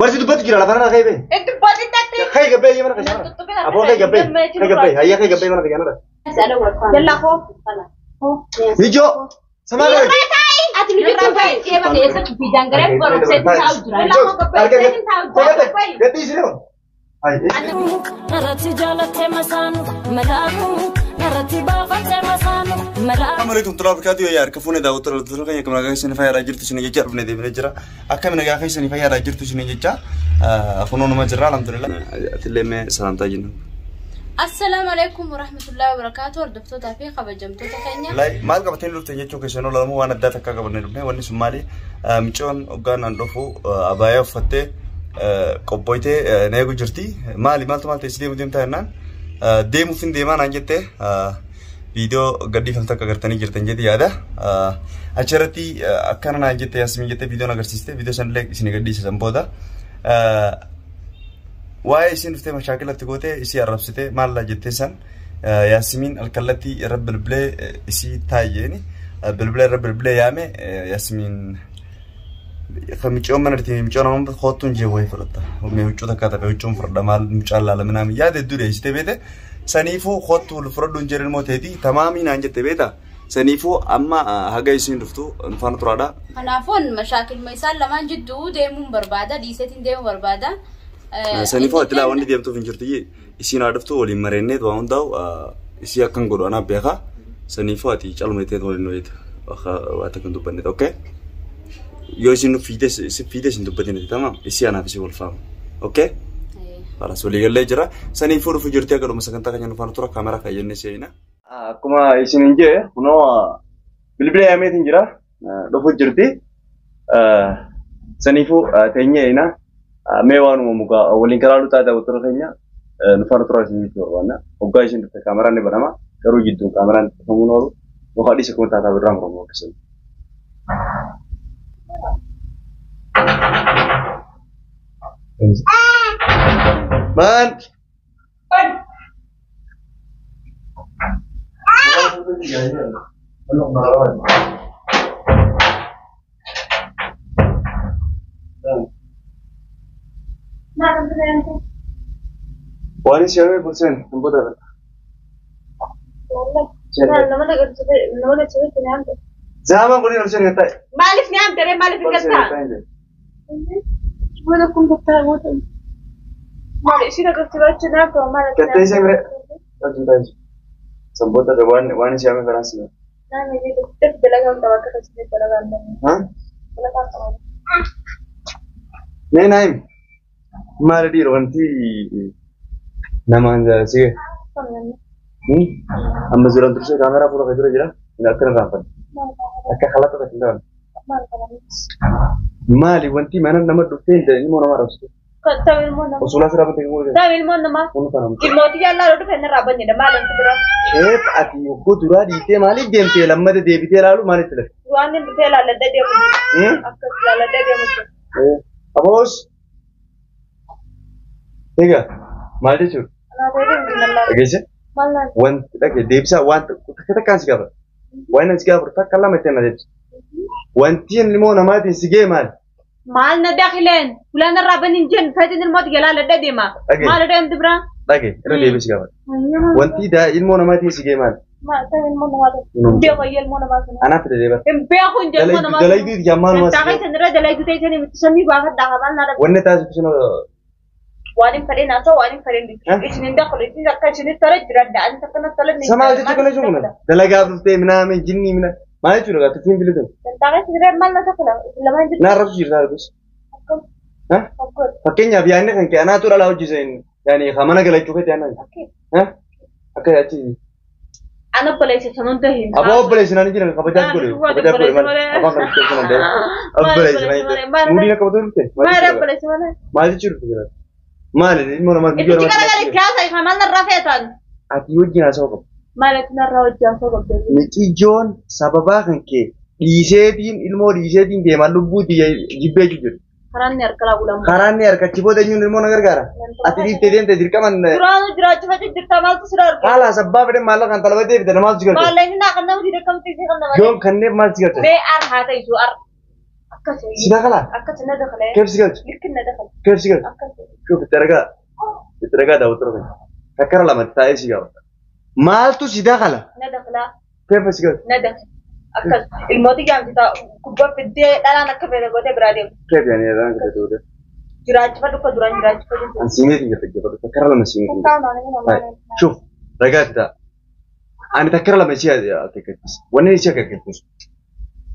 بس تبغى تجري على فرنا خيبة انت بدي تاتي خي قبل يوم أنا كشان أبغى خي قبل هيا خي قبل أنا كجانا يلا هو يجو سماه ati nirratai eba keessa bidangare boromse taa'u jira yalla hoo gabbee taa'u gadi siree narratti jaalattee masaanu malaaku narratti baafattee masaanu malaaku Assalamualaikum warahmatullahi wabarakatuh ya arkafune daawwattoota loltoota keenya kamana gaheessanii fayyadaa jirtu isin jecha dhufnee deemnee jira akkamiin nagaa keessanii fayyadaa jirtu isin jecha afunoonuma jirra alhamdulillah atillee mee salaamtaa jennu Assalamualaikum warahmatullahi wabarakatuh hordoftoota taafi kabajamtoota keenya lai maal qabatanii dhuftan jechuu keessanoo lamu waan addaa takka qabannee dhufne wanni sun maali micoon hoggaan an dhufu abaayaa uffattee qobboytee neegu jirti maaltu teessi deemtaa jennaan deemuufin deemaa naan jettee video gadhiifamte akka agartanii jirtan jedhi yaada achirratti akkana naan jettee Yaasmiin jettee video agarsiiste video sanillee isin gadhiisisan booda واي سين فتى مشاكل تقوته إسي عربسته ما لا جتسن ياسمين الكلتي رب البلاي إسي تايجني بالبلاي رب البلاي يامه ياسمين خميجون من رتي ميجون هم خاطون جواه فرطة وميوجود كذا بيوجون فرطة مال مشالله لمن هم ياد الدورة إستي بيته سنيفو خاطو الفرطون جرين موتهدي تمامي نانجت بيته سنيفو أما هجاي سين رفتو نفان ترادا أنا فون مشاكل ما يصير لما جدو ديمون بربادة ديستين ديمون بربادة سنيفو أتلا وندي ديمتو في جرتي إسي نعرفتو ولي مرينة دوام داو إسي أكن قولو أنا بيها سنيفو أتي جالو ميتين ولي نويت واتكن دوبنت أوكي يوزينو فيدس إنتو بدينة تمام إسي أنا بيسي والفام أوكي خلاص ولي قال لي جرا سنيفو في جرتي أكلو مسكن تاكن نفان ترا كاميرا كاين نسينا كما إسي نيجي هنو بالبلاي أمي تنجرا دفو جرتي سنيفو تيني هنا ميوان وموجا ولين كلامه تادا وترخينيا نفر تراث نيجي وانا وقايشين في كاميرا نبرما كرو جدو كاميرا تفهمونه وخالي سكون تادا برام رمو كسل man Wani siapa bosan? Tempat apa? nama cewek kenapa Zaman kau ni harus ni kata. malif ni am tere malif kata mana pun kata gitu malif sih nak kerja kenapa malif Kata saya mereka. Kata saya. Tempat ada wani siapa kerana sih? nah ini kita belajar untuk apa kerja di belajar Hah? belajar Nih naim. Mari di ruanti. Nama anda sih. Amma zuran terus kamera pura kedua aja lah. Enggak kena rapat. Akak kalah tu ketinggalan. Mali wanti mana nama dokter ini mau nama rasul. Tawil mo nama. Usulah serapa tengok dia. Tawil mo nama. Ilmoti jalla rodu fenna rabanya da malam tudra. Ati uko dura di te mali dem te lamma de debi te lalu mali tele. Ruanin te la de dia. Akak la de dia mutu. Abos. Tega. Mali tu. Ana de dia nalla. Agak Mallan. Wan lagi debisa wan kita kan sih kabar. Wan sih kabar tak kalah macam mana debis. Wantian limo nama di sige mal. Mal na dakhilen. Fulana rabanin jen fatin ilmot gala la de dia ma. Mal de entibra. Lagi itu debis kabar. Wanti dah ilmu nama di sige mal. Ma tawil mo nama. Dia wayel mo nama. Anak tu debis. Empe aku jen mo nama. Dalai itu zaman mas. Takai sendiri dalai itu teh ni sami banget dah kapan nada. Wanne tahu sih Waning fare na so waning fare ni. Isinin dah kalau itu zakar sini tarik jerat dah. Anta kena tarik ni. Sama aja tu kena cuma. Dalai gab tu mina me jinni mina. Mana cuma kat tu film tu. Takai sendiri mal na sakla. Lama jadi. Nah rasu jirta harus. Hah? Pakainya biarnya kan kayak anak tu lah uji sen. Yani kamana kalau cukai tiada. Hah? Akai aci. Anak pelai sih senang tu hin. Apa pelai senang ni jangan kabar kau deh. Kabar kau deh. Apa kan pelai senang deh. Apa pelai senang itu. Mudi nak kabar tu deh. Mana pelai senang? Mali curu tu jelas. Mali ni mana mali. Itu jika ada kaya saya kaman rafetan. Ati uji nasi apa? Mali tu nak rawat jam so kau. Miki John sababa kan ke. Disetin ilmu disetin dia malu budi jibbe jujur. Karan ni arkala ulam. Karan ni arka cibo dah nyun ilmu nagar gara. Ati di teden tedi kaman. Kurang jerat cepat cerita mal tu surar. Kalah sabab pada malu kan kalau bete bete mal juga. Mal ini nak kena uji rekam tiga kena. John kene mal juga. Be ar hata itu ar. Akka Sida kalah. Akka cina dah kalah. Kep sigal. Likin dah kalah. كيف سيقول شوف الترقى ده وترقى فكر لما تتعيش سيقول مالتو سيداخلة ندخلا كيف سيقول ندخل أكل الماضي جام جتا كوبا في الدي لا أنا كبر قدي براديم كيف يعني هذا كده تقول جراج فدو كدران جراج فدو أنا سيميت إنك تجيبه فكر لما سيميت شوف رقات ده أنا تكر لما شيء هذا كيكتس وانا شيء كيكتس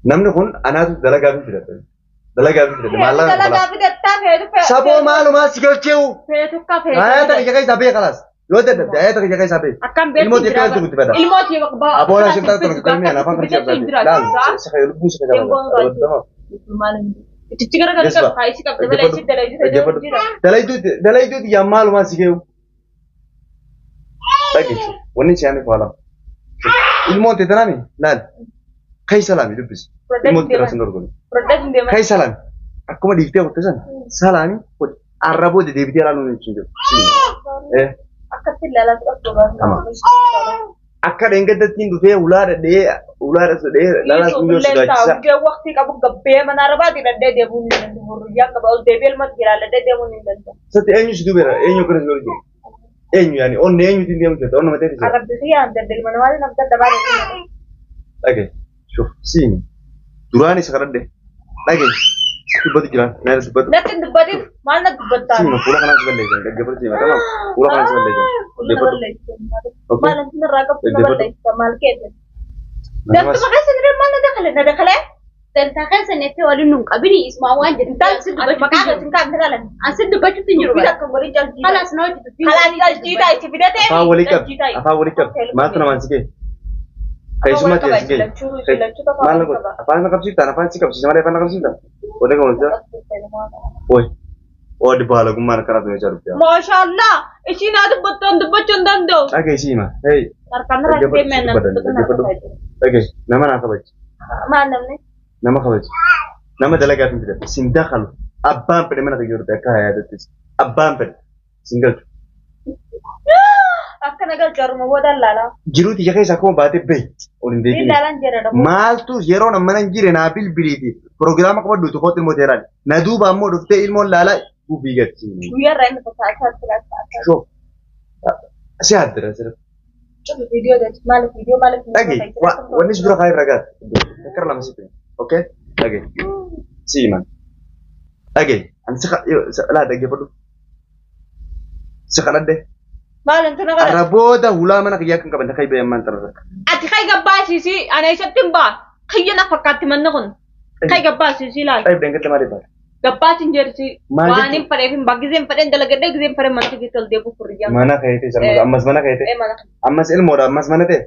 نمن كون أنا دلقا في كده دلقا في كده مالا دلقا في ده تافه سبوا مالو ما سيقول كيو فيتو كافه هاي ترى جاي سابي خلاص لو ده هاي ترى جاي سابي أكمل بيت الموت يكمل تقول تبدا الموت يبقى أبو أنا شفت ترى كلامي أنا فاهم كرجال تاني لا سخيل بوس كذا تفتكر كذا كايس كابتن بلاش دلائل دو يا مال ما سيجيو لكن وني شيء فالا الموت تدراني لا كاي سلامي دبس الموت ترى سنوركون كاي سلام aku mah dikte waktu sana salami Arabu di debiti lalu nih akak tilala akka dengan datin tu dia ular sudah lalu sunyo sudah bisa dia waktu kamu gabbe mana Arabu tidak ada dia punya yang kabel debel mat kira ada dia punya setiap enyu sudah bera enyu kerja lagi enyu yani on enyu tin dia mungkin on mati dia Arab dia yang dari mana mana nampak dapat oke shuf sini durani sekarang deh lagi Tiba tiba, naya tiba. Nanti debat itu mana debat Sih, pulang kan sebentar lagi, gak berarti macam pulang kan sebentar lagi. Debat malam itu neraka pulang lagi, kamal kete. Dan tu makanya sendiri mana dah kalah? Dan takkan senetnya walau nunggu, abis ini semua orang jadi. Dan debat makanya tingkat beralan. Asal debat itu nyuruh. Tidak kembali jalan. Kalah senau itu. Kalah jalan cita, cipida teh. Apa walikap? Mana tu nama sikit? Kayak semua dia sikit. Mana kau? Apa nak kapsi? Apa sih kapsi? Mana apa nak kapsi? Boleh kau lihat? Oi, oh di bawah lagu mana kerana tu macam apa? Masya Allah, isi nado betul dan do. Oke sih mah, hey. Karena rasa mana? Oke, nama apa baca? Mana ni? Nama apa baca? Nama dalaga tu tidak. Sinta kalau abang pada mana kerja berdekat ya itu. Abang pada single. Akan agak jauh mau dah lala. Jiru tiga kali aku baca baik. Orang ini lalan jera. Mal tu zero nama mana jiru nabil beri program aku buat tu hotel modern. Nadu bamu dufte ilmu lala bubigat sih. Biar reng pesat. So, sehat terus. Coba video deh, malu. Lagi, wani sudah kaya ragat. Kerana masih tu, oke? Lagi, sih man. Lagi, ansek, lah lagi perlu. Sekarang deh. Malam tu nak. Arabu dah hula mana kerja kan kapan tak kaya bayar mantar. Ati kaya gabah sih, anai September. Kaya nak pakai mana kon? Kaya gabah sih lah. Tapi dengan temari bar. Gabah sinjer sih. Wani pada film bagi zem pada dalam gede zem pada mana kita dia buku kerja. Mana kaya itu? Amas mana kaya itu? Mana? Amas ilmu orang amas mana itu?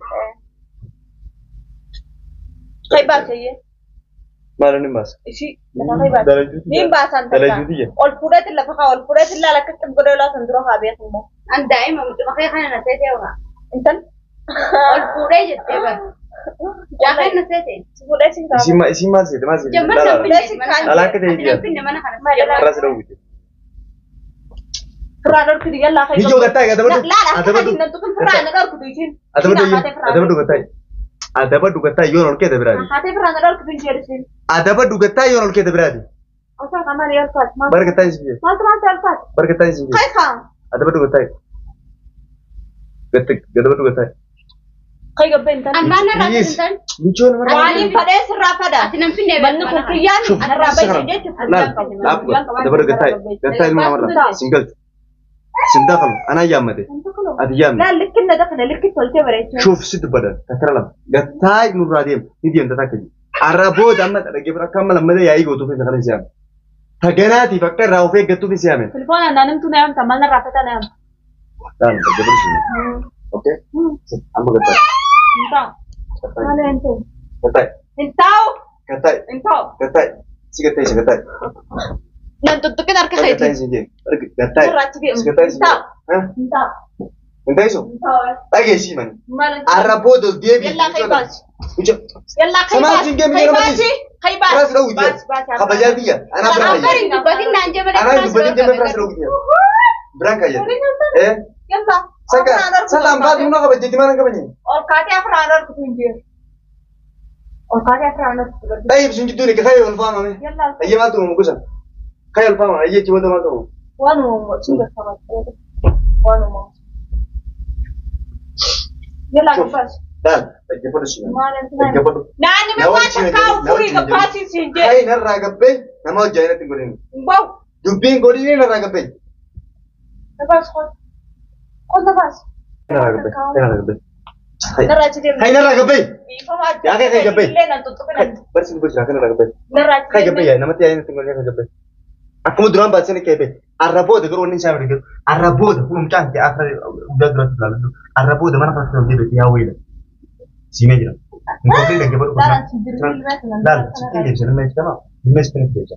Kaya bahasa ye. Mana ni mas? Isi, mana kaya bahasa? Ni bahasa antara. Dalam judi ya. All pura tu lah, all pura tu lah, lakukan tempoh lah sendiri habis semua. Anda ini mahu cuma kaya kan nasi dia orang. Intan? All pura je tiba. Jangan nasi dia. Pura sih tak. Isi mas itu mas. Jangan sampai sih kan. Alah kita dia. Terus dah begitu. Peranar kedua lah. Hijau katai kata betul. Ada betul. Nanti kan peranar kedua sih. Ada betul katai. Ada apa duga tayo orang kita berani? Hati pernah ada orang kebencian sih. Ada apa duga tayo orang kita berani? Asal kamar yang kat. Berketai sih. Mas kat. Berketai sih. Kai kang. Ada apa duga tayo? Ketik, ada apa duga tayo? Kai kebentan. Mana rapitan? Lucu nama. Wali pada serapada. Sinam pindah. Bantu kukian. Ada rabai saja cukup. Ada apa duga tayo? Gatai mana mana? Single. Sinta kalau, anak jam mati. Adi jam. Nah, likin ada kena likin soalnya berarti. Shuf situ pada, katalah. Gatai nuradim, ini dia yang tak kerja. Arabu damat ada kira kamal mana ya ibu tu fikir siam. Thagana ti fakir raufe gatu fi siam. Telepon anda tu nayam tamalna rapeta nayam. Dan berjumpa sini. Oke. Ambo gatai. Entah. Mana ente? Gatai. Entau. Gatai. Entau. Gatai. Si gatai. Nantutukin arka saya. Gatai sini. Gatai. Gatai sini. Entah. Entah itu. Lagi sih man. Mana? Arabu tu dia bi. Yalla kaibas. Ucap. Yalla kaibas. Kaibas. Keras dah ujian. Apa jadi ya? Anak berapa? Anak dibanding dia keras dah ujian. Berangkat ya. Yalla. Salam baat mana kau jadi mana kau ni? और काटे आप रानर को पूछिए और काटे आप रानर Tapi sunjuk tu ni kaya ulfama ni. Yalla. Ayam tu mukusan. Kaya ulfama, ayam cuma tu macam. وأنا شنو خلاص وأنا يلا قفاش لا أجيب له شيء ما أنا أجيب له نعني ما وانا كافوري قفاشي سنجي هاي نرى قبي نما جاينا تقولين باو دبين قولين نرى قبي نفس خد نفس نرى قبي نرى تدي هاي نرى قبي يا أخي هاي قبي بس نبغى نرى قبي هاي قبي يا نما تيجي تقولين هاي قبي aku mau drone baca nih kayak Arabo deh kalau ini saya berikut Arabo deh belum cantik akhir udah drone lalu Arabo deh mana pas kalau dia berarti awal sini aja nggak boleh deh baru dan cikin dia bisa lemah cuma lemah sepenuh dia bisa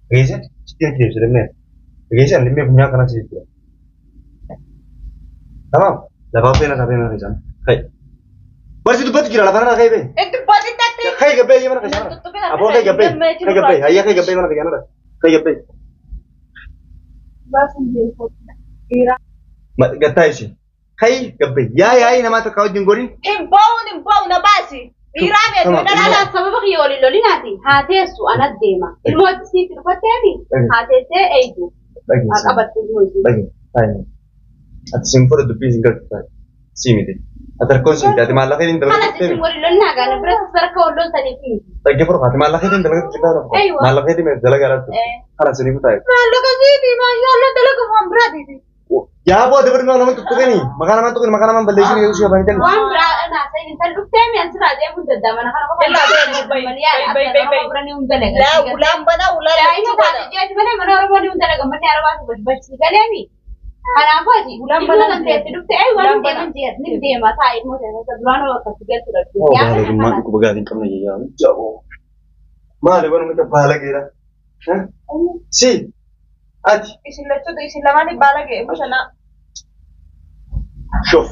guys cikin dia bisa lemah guys lemah punya karena sih itu tamam lepas itu nak apa yang nak hai baru itu buat kira lepas nak kayak itu buat itu kayak gabe yang mana kayak apa kayak gabe ayah kayak gabe mana kayak mana kayak gabe بس نجيب كيرا ما قطعي شيء هاي قبل يا نما تكاو جنغوري إمباو نباسي إيرامي لا لا سببك يقولي لولي ناتي هاتيسو أنا الديما الموت سيتي الفتاني هاتيسي أيدو أكبر تجوزي هاي أتسمفر دبي زنقر سيمي دي أتركون سنتي أتي مالك هيدين دلقة أنا تسموري لولي ناقا أنا برس سركا ولول تاني فيه تجي فرق أتي مالك هيدين دلقة تجيبها أيوة مالك هيدين من دلقة رات خلاص سني بتاعي مالك زيدي ما شاء الله دلقة مامبرادي دي يا أبو أدي بدنا نعمل تكتغني مكان ما بلشين يوشيا بنتين وامبرا أنا سيد أنت لبتامي أنت راضي أبو ددا ما أنا خلاص لا ولا بنا ولا لا إنه بعد جات منا منا ربنا يوندلك من يعرف بس كلامي أنا فاضي ولم بنا نتيجة لبت أي وانا دائما جات نبدأ ما تايد مو زين تبلانه وقت تجات تلقي يا أخي ما أنكم بقاعدين كم نجي يا جاو ما أدري وين متفاعل كذا ها سي أتي إيش اللي تود إيش اللي ماني بالك مش أنا شوف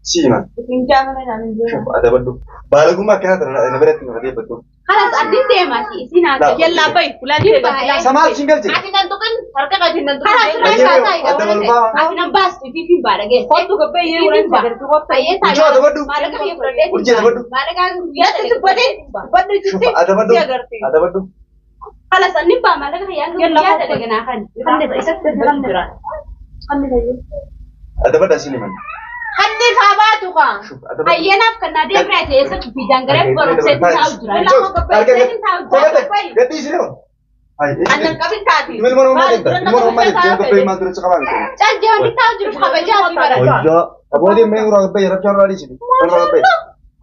سيما إن جامنا يعني شوف هذا بدو بالكم ما كانت أنا بريت من هذه بدو خلاص أدين ديما سينا يلا باي ولا تيجي سماع سينجل جي أكيد ننتقل هركة قاعدين ننتقل خلاص رايح هذا بالبا أكيد بس في بارك خدوا كبير يورين بقدر تقول أيه وجو هذا بدو مالك هي فرد وجو هذا بدو مالك يا تبدي شوف هذا بدو هذا بدو خلاص النبى مالك هي يلا يا تلقنا خن خلي إيش تفهم هذا بدو سينما خلي فاباتك شوف هذا بدو أيه ناف كنا دي برات يسك في دنگره برو سيد تاوجرا لا ما قبل سيد تاوجرا قدي سينما هاي أنا قبل تاتي من ما قبل ما ترى سكابان جال جوان تاوجر خبجا في برا وجو أبو دي ما يروح قبل يرجع رادي سيدي يروح قبل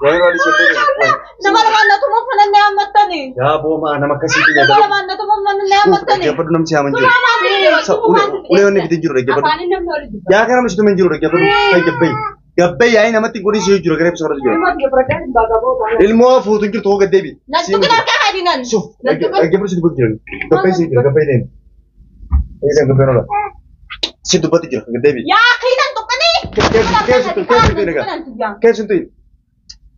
يروح رادي سيدي نمر ما نتوم من النعمة تاني يا أبو ما أنا ما كسيتي يا نمر ما نتوم من النعمة تاني كيف بدو نمشي عمل جرو ولا وني بدي جرو كيف بدو يا أخي أنا مش دومين جرو كيف بدو هاي قبل قبل يا إنا ما تقولي شيء جرو كيف بسرعة جرو الموافق تنكر توه قد دبي نتوم كنا كهدينا شوف قبل شو تقول جرو قبل شيء جرو قبل دين إذا قبل ولا شو تبغى تجرو قد دبي يا أخي نتوم كيف سنتين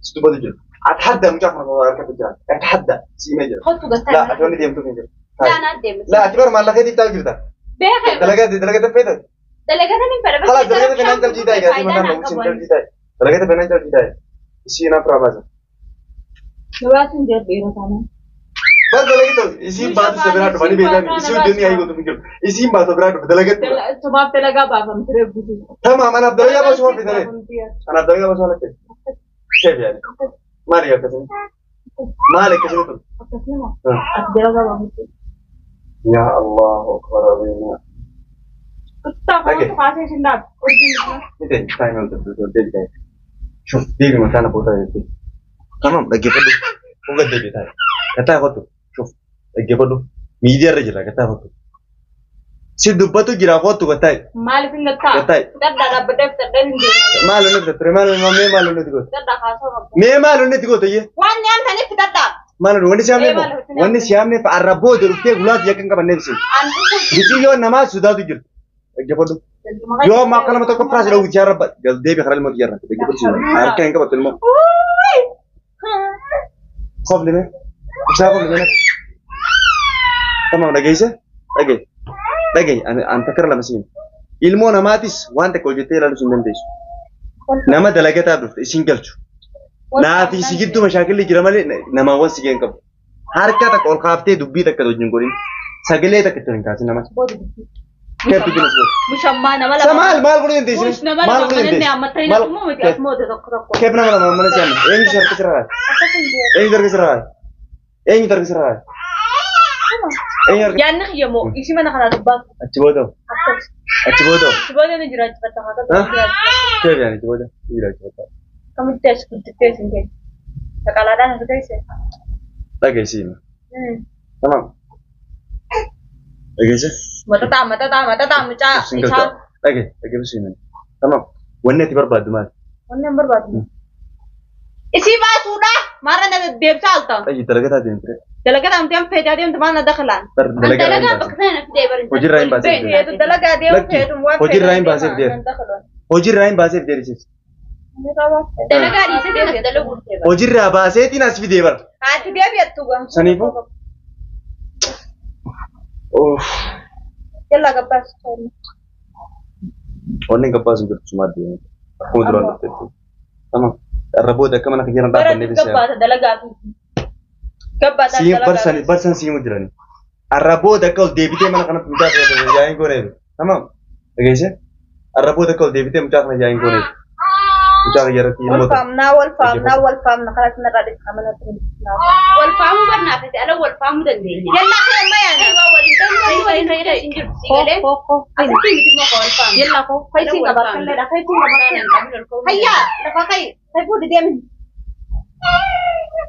شو تبغى تجرو أتحدى مجافر كيف تجرو أتحدى سيمجر لا أتوني ديم تو فينجر لا أنا ديم لا أعتبر ما لقيت تاجر ده بيخ دلقة فيتا دلقة من فرق خلاص دلقة فينانشال جيتا يا سيما نام فينانشال جيتا دلقة فينانشال جيتا इसी ना प्रभास नवाज़ इंजर बेरो था ना बस दलगे तो इसी बात से विराट वाली बेटा इसी दुनिया आई को तुम क्यों इसी बात तो विराट दलगे सुबह पे लगा बाबा तेरे बुझी तमाम अना दलगे बस हुआ फिर अना दलगे बस वाला क्या यार मारिया कैसे मालिक कैसे तुम दलगा बाबा या अल्लाह अकबर अल्लाह ओके फासे शिंदात इधर टाइम होता है तो देख जाए شوف دي مكانه بوتا تمام اجيبله هو قد بيتاي كتا هوتو شوف اجيبله ميديا رجلا كتا هوتو سي دبتو جرا هوتو كتاي مال في نتا كتاي ددا بدف تدن مالو نت مالو ما مالو نت كو ددا خاصو مي مالو نت كو تي وان يام ثاني في ددا مالو وني سيامني فعربو درتي غلات يكن كبنبسي دي يو نما سوداتو جر اجيبله يو ما كلمة تكو فراس لو جرب قال ديبي خلال الموت جرب تجي برشي عارف كان كبت الموت خوف لي من شاف لي من تمام دقيقة أنا فكر لما سين ilmu namatis wanta kau jete lalu sunden desu nama dalaga ta dufte singalchu naati sigiddu mashakilli jiramale nama wan sigen kab harka ta kol khafte dubbi ta kado jingorin sagale ta kitren kasi nama كيف تجي نسبة مشمانة ولا سمال قولي انت مش نمال قولي انت عم ترينا مو متى مو تذكرك كيف نمال ما نسيان ايه شرط سرعة ايه درجة سرعة ايه درجة سرعة ايه يعني خي مو ايش ما نخلص بس اتبودو نجرا تفتح كيف يعني اتبودو يلا اتبودو كم تيش كنت تيش انت تكالادان هذا كيسه لا كيسين تمام اجازة mata mucha single lagi bisi man tamam wanne ti barbad mal wannan barbad isi ba sudah mara na debta alta ay dalaga ta din pre dalaga am tiam pheja dem tamana dakhalan dalaga bakna fi debar hojir rain basir de dalaga de pheja wa hojir rain basir de hojir rain basir de sis dalaga di se de dalagu debar hojir ra basir tin asfi debar ati de bi atuga sanifu oh yalla gabas wanne gabas ngur cuma dia aku dulu nanti tamam rabo da kama nak jalan dapat nabi saya gabas dalaga gabas si barsan si mujrani rabo da kau debite mana kana puja saya jain kore tamam guys rabo da kau debite muja kana jain kore muja jarak ini wal fam na khalas na radit kamana wal fam barna fi ala wal fam dan de yalla khay mayana wal kayda injir sigale asiti miti mo wal fam yalla ko khay singa bakale da khay singa bakale hayya da khay bude dem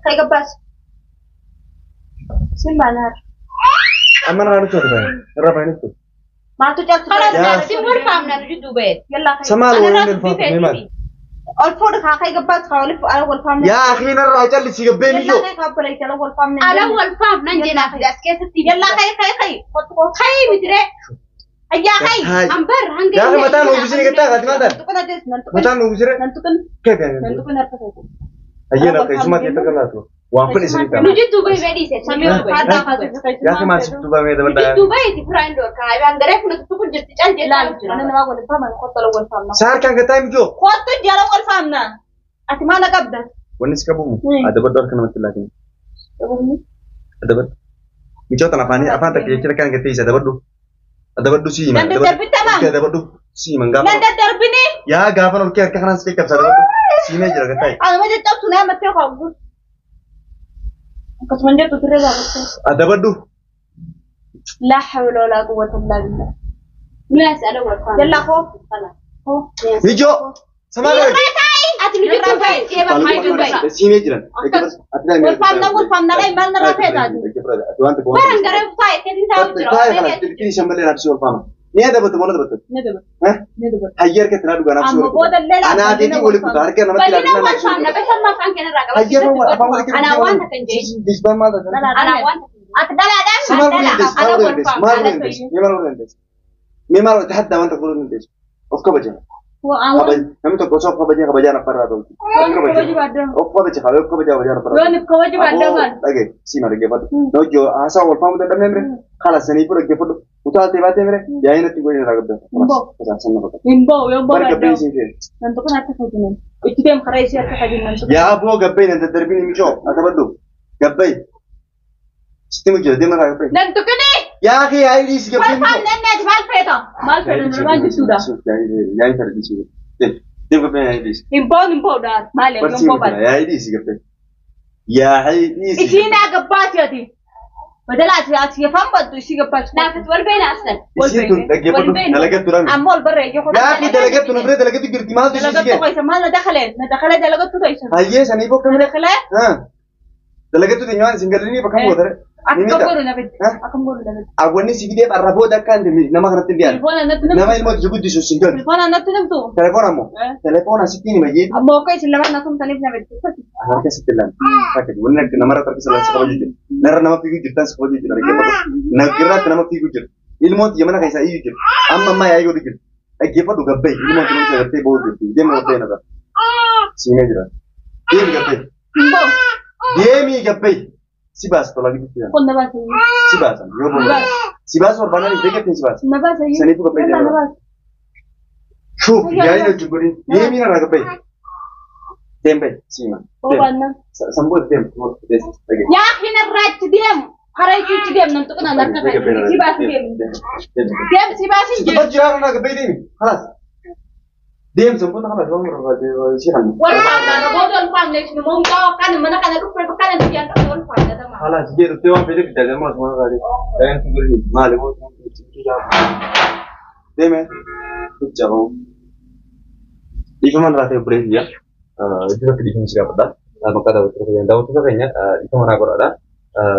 khay gabas simbanar amana ranu chota bay rabaini tu ma tu chal khalas si wal fam na ju dubai yalla khay samal wal fam meman और फोड़ खा खाई के बाद खाओ ले अल फॉर्म या आखिर ना राजा लिसी के बेनी जो खा पड़े चलो वल फॉर्म ने ala wal fam nan jena fi aske sati Yalla खाई khay mitre अय्या खाई ambar hange ya mata no bisini kita gati mata तो कदा देस mata no bisire नंतुकन ke kan नंतुकन अर्थ है aye na kai suma kita kala to wapan isini ta nuju dubai wedi se sami खाता ya ke masuk tu ba me da banda dubai ti friend or ka ay andere kun tu kun jitti chan jela انا ما اقول فاهم انا خط لو فاهم sar kan ke time jo خط جرى ولا فاهمنا انت ما نقبل wani suka bumu ada bedor kana mati lagi ada bed bicara tanah pani apa tak kira kan kita isa ada bedu sih nanti terbit tamam ada bedu sih mangga nanti terbit nih ya gafan oke kan speak up sada bedu sih me jira katai انا ما جيت تسمع ما تخاف كنت من جد ترى ada bedu لا حول ولا قوه الا بالله nas ala wal fam يلا خوف hijau sama lagi ati nuju dubai e ba mai dubai sih me jira والفامنا غير ما نرى فيها baran gare fay kedin ini sambal harus jual pam ini ada betul mana betul ندبر hajar ke terlalu ganas اما بود الليل انا اديتي boleh putar ke nama tidak balina wal fam na besar ma fan kana raga hajar apa boleh kita ana wanta kan je disban mal dah ana wanta اتدلع دم semua boleh des mal boleh des memang boleh des memang تحدى وانت تقول des of kabaja هو اول kami tak gosok kabaja kabaja na parah tu of kabaja kalau kabaja kabaja na parah لون بكوجب عندهم lagi si mari gepat no jo asa wal pam dah memre kala seni pura gepat utal tebate memre ya ini tu boleh raga dah sana kata ينبو ينبو Barang gabe sih dia. nanti kan atas kajian itu dia makarai sih atas kajian nanti Ya abu gabe nanti terbini mijo atau betul gabe. Sistem mijo dia mana gabe? nanti kan nih Ya akhi air di sini gabe والفام mijo. ننت mal pedo normal sudah Ya ini terdi sini. Dia gabe air di. ينبو dar mal Persi ينبو bal ya air di sini gabe. Ya air di sini. isina gabat ya di بدل أتي فهم بدو يشي قبل na fit wal bayna aslan Isi tu lagi betul. Dalagat tu rami. أمول برا يجوا Ya akhi dalagat tu nampre dalagat tu girti mal tu sih. دلقت تو كويسة ما ندخله دلقت تو كويسة Aye sani pok kamera. ندخله Ha. Dalagat tu tinggal single ini pakai motor. أكم قولوا نبي أكم قولوا نبي Aku ni sih dia arabo dah kan demi nama kerja dia. تلفون أنا تنم Nama ilmu juga di single. تلفون أنا تنم تو Telepon amo. Telepon asik ini majid. أما كويس لما نكون تنم نبي Anaknya setelan. Pakai. Mana nama rata kesalahan sekolah jadi. Nara nama figu jutaan sekolah jadi. Nara kepada. Nakira nama figu jud. Ilmu tu mana kaisa iu jud. Amma mai ayo jud. Kepada tu gabai. Ilmu tu macam gabai bawa jud. Dia mau gabai nada. Sini aja. Dia gabai. إنبو Dia mi gabai. Sibas tu lagi tu. كون نبات Sibas. Yo boleh. Sibas or mana ni dekat ni sibas. نبات Sani tu gabai dia. نبات Shuf. Ya ini jud beri. Dia mi nara gabai. Tempe. Sima. هو أنا Sambut tem. Lagi. يا أخي نرجع ديم Harai cuci dia menentuk kena narka kan. Si basi dia. Dia si basi dia. Cepat jalan nak ke ini. Halas. Diam sempurna kan ada orang berada di sini. Wala na bodol pam lek ni mong taw kan mana kan aku perlu kan dia yang tak pam dah mah. Halas dia tu orang pilih kita jangan semua kali. Jangan tunggu ni. Malu mau Diam tu jauh. Itu mana rasa beres ya? Itu kan di sini siapa dah? Maka dah betul yang tahu tu kayaknya itu mana kau ada?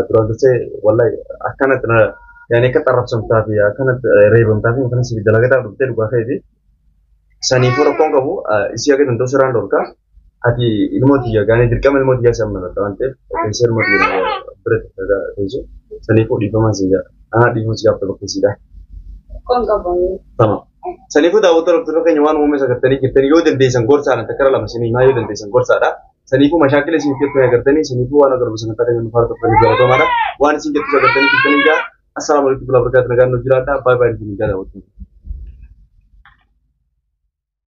Terus saya wallahi akan ada yang ini ketarap sempat ya akan ribut tapi mungkin sih dalam kita betul gua kayak Sani pura kong kamu isi aja tentu serang dorka hati ilmu dia gane dirkam ilmu dia sama lah tante penser mau dia berat ada itu sani pun diplomasi ya di musik apa lokasi dah Kong kamu. sama sani pun dah betul kan nyaman mau mesra kertani yo dan desa gorsa nanti kerana masih ni mayu dan desa gorsa dah sani pun masyarakat sini kita kertani sani pun anak kerja sangat ada yang fardu kerja mana wan sini kita kertani kita ni assalamualaikum warahmatullahi wabarakatuh negara nujrata bye bye di negara